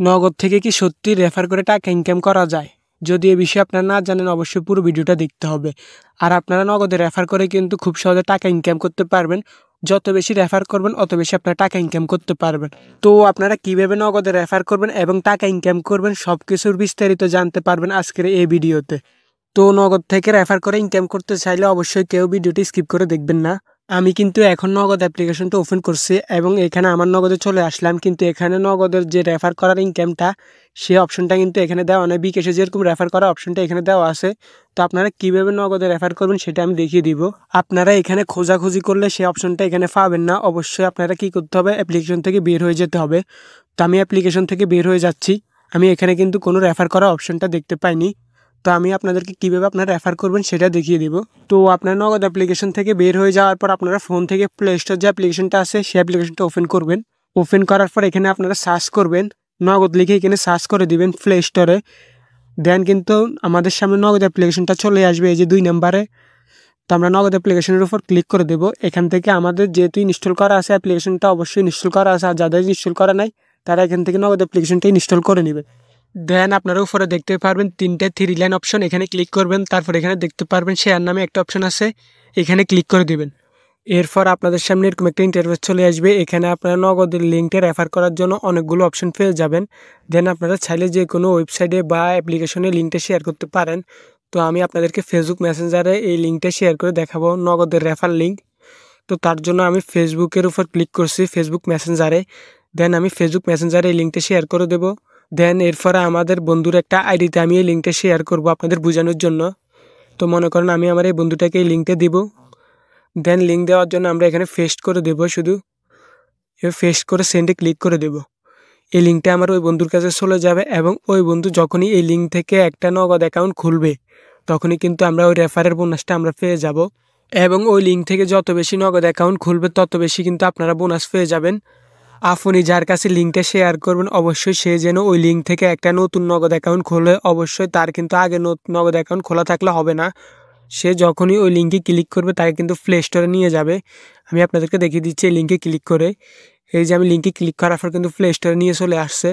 নগদ থেকে কি সত্যি রেফার করে টাকা ইনকাম করা যায়? যদি এ বিষয়ে আপনারা না জানেন অবশ্যই পুরো ভিডিওটা দেখতে হবে। আর আপনারা নগদে রেফার করে কিন্তু খুব সহজে টাকা ইনকাম করতে পারবেন। যত বেশি রেফার করবেন অত বেশি আপনারা টাকা ইনকাম করতে পারবেন। তো আপনারা কীভাবে নগদে রেফার করবেন এবং টাকা ইনকাম করবেন সব কিছুর বিস্তারিত জানতে পারবেন আজকের এই ভিডিওতে। তো নগদ থেকে রেফার করে ইনকাম করতে চাইলে অবশ্যই কেউ ভিডিওটি স্কিপ করে দেখবেন না। আমি কিন্তু এখন নগদ অ্যাপ্লিকেশনটা ওপেন করছি এবং এখানে আমার নগদে চলে আসলাম, কিন্তু এখানে নগদের যে রেফার করার ইনকামটা সেই অপশনটা কিন্তু এখানে দেওয়া নেই। বিকাশে যেরকম রেফার করার অপশনটা এখানে দেওয়া আছে। তো আপনারা কীভাবে নগদে রেফার করবেন সেটা আমি দেখিয়ে দিব। আপনারা এখানে খোঁজাখুঁজি করলে সেই অপশনটা এখানে পাবেন না। অবশ্যই আপনারা কী করতে হবে, অ্যাপ্লিকেশন থেকে বের হয়ে যেতে হবে। তো আমি অ্যাপ্লিকেশন থেকে বের হয়ে যাচ্ছি। আমি এখানে কিন্তু কোনো রেফার করার অপশনটা দেখতে পাইনি। তো আমি আপনাদেরকে কীভাবে আপনারা রেফার করবেন সেটা দেখিয়ে দিব। তো আপনার নগদ অ্যাপ্লিকেশন থেকে বের হয়ে যাওয়ার পর আপনারা ফোন থেকে প্লে স্টোর যে অ্যাপ্লিকেশনটা আছে সেই অ্যাপ্লিকেশনটা ওপেন করবেন। ওপেন করার পর এখানে আপনারা সার্চ করবেন, নগদ লিখে এখানে সার্চ করে দিবেন প্লে স্টোরে। দেন কিন্তু আমাদের সামনে নগদ অ্যাপ্লিকেশনটা চলে আসবে এই যে 2 নম্বরে। তো আমরা নগদ অ্যাপ্লিকেশনের উপর ক্লিক করে দেবো। এখান থেকে আমাদের যেহেতু ইনস্টল করা আছে অ্যাপ্লিকেশনটা অবশ্যই ইনস্টল করা আছে, আর যাদের ইনস্টল করা নাই তারা এখান থেকে নগদ অ্যাপ্লিকেশনটা ইনস্টল করে নেবে। দেন আপনারা উপরে দেখতে পারবেন 3টে 3 লাইন অপশন, এখানে ক্লিক করবেন। তারপর এখানে দেখতে পারবেন শেয়ার নামে একটা অপশন আছে, এখানে ক্লিক করে দিবেন। এরপর আপনাদের সামনে এরকম একটা ইন্টারফেস চলে আসবে। এখানে আপনারা নগদের লিঙ্কটা রেফার করার জন্য অনেকগুলো অপশন পেয়ে যাবেন। দেন আপনারা চাইলে যে কোনো ওয়েবসাইটে বা অ্যাপ্লিকেশনে লিঙ্কটা শেয়ার করতে পারেন। তো আমি আপনাদেরকে ফেসবুক মেসেঞ্জারে এই লিঙ্কটা শেয়ার করে দেখাবো, নগদের রেফার লিঙ্ক। তো তার জন্য আমি ফেসবুকের উপর ক্লিক করছি, ফেসবুক মেসেঞ্জারে। দেন আমি ফেসবুক মেসেঞ্জারে এই লিঙ্কটা শেয়ার করে দেবো। দেন এরপরে আমাদের বন্ধুর একটা আইডিতে আমি এই লিঙ্কটা শেয়ার করব আপনাদের বোঝানোর জন্য। তো মনে করেন আমি আমার এই বন্ধুটাকে এই লিঙ্কটা দিব। দেন লিঙ্ক দেওয়ার জন্য আমরা এখানে পেস্ট করে দেব, শুধু পেস্ট করে সেন্ডে ক্লিক করে দেব। এই লিঙ্কটা আমার ওই বন্ধুর কাছে চলে যাবে এবং ওই বন্ধু যখনই এই লিঙ্ক থেকে একটা নগদ অ্যাকাউন্ট খুলবে তখনই কিন্তু আমরা ওই রেফারের বোনাসটা আমরা পেয়ে যাব। এবং ওই লিঙ্ক থেকে যত বেশি নগদ অ্যাকাউন্ট খুলবে তত বেশি কিন্তু আপনারা বোনাস পেয়ে যাবেন। আপনি যার কাছে লিঙ্কটা শেয়ার করবেন অবশ্যই সে যেন ওই লিঙ্ক থেকে একটা নতুন নগদ অ্যাকাউন্ট খোলে। অবশ্যই তার কিন্তু আগে নগদ অ্যাকাউন্ট খোলা থাকলে হবে না। সে যখনই ওই লিঙ্কে ক্লিক করবে তাকে কিন্তু প্লে স্টোরে নিয়ে যাবে। আমি আপনাদেরকে দেখিয়ে দিচ্ছি এই লিঙ্কে ক্লিক করে। এই যে আমি লিঙ্কে ক্লিক করার পর কিন্তু প্লে স্টোরে নিয়ে চলে আসছে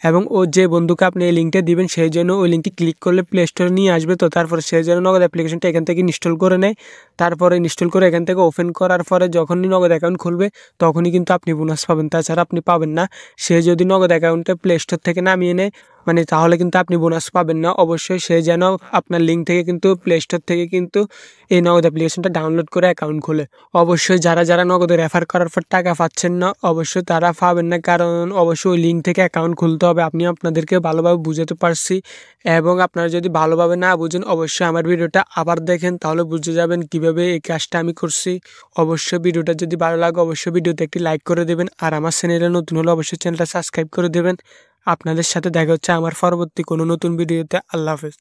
এবং ও যে বন্ধুকে আপনি এই লিঙ্কটা দিবেন সেই জন্য ওই লিঙ্কটি ক্লিক করলে প্লে স্টোরে নিয়ে আসবে। তো তারপরে সে যেন নগদ অ্যাপ্লিকেশনটা এখান থেকে ইনস্টল করে নেয়। তারপরে ইনস্টল করে এখান থেকে ওপেন করার পরে যখনই নগদ অ্যাকাউন্ট খুলবে তখনই কিন্তু আপনি বোনাস পাবেন, তাছাড়া আপনি পাবেন না। সে যদি নগদ অ্যাকাউন্টে প্লে স্টোর থেকে নামিয়ে নেয় তাহলে কিন্তু আপনি বোনাস পাবেন না। অবশ্যই সে যেন আপনার লিঙ্ক থেকে কিন্তু প্লে স্টোর থেকে কিন্তু এই নগদ অ্যাপ্লিকেশনটা ডাউনলোড করে অ্যাকাউন্ট খোলে। অবশ্যই যারা নগদে রেফার করার পর টাকা পাচ্ছেন না অবশ্যই তারা পাবেন না, কারণ অবশ্যই ওই লিঙ্ক থেকে অ্যাকাউন্ট খুলতে হবে। আপনি আপনাদেরকে ভালোভাবে বুঝাতে পারছি এবং আপনারা যদি ভালোভাবে না বুঝেন অবশ্যই আমার ভিডিওটা আবার দেখেন, তাহলে বুঝে যাবেন কিভাবে এই কাজটা আমি করছি। অবশ্যই ভিডিওটা যদি ভালো লাগে অবশ্যই ভিডিওতে একটি লাইক করে দেবেন, আর আমার চ্যানেলে নতুন হলে অবশ্যই চ্যানেলটা সাবস্ক্রাইব করে দেবেন। আপনাদের সাথে দেখা হচ্ছে আমার পরবর্তী কোনো নতুন ভিডিওতে। আল্লাহ হাফেজ।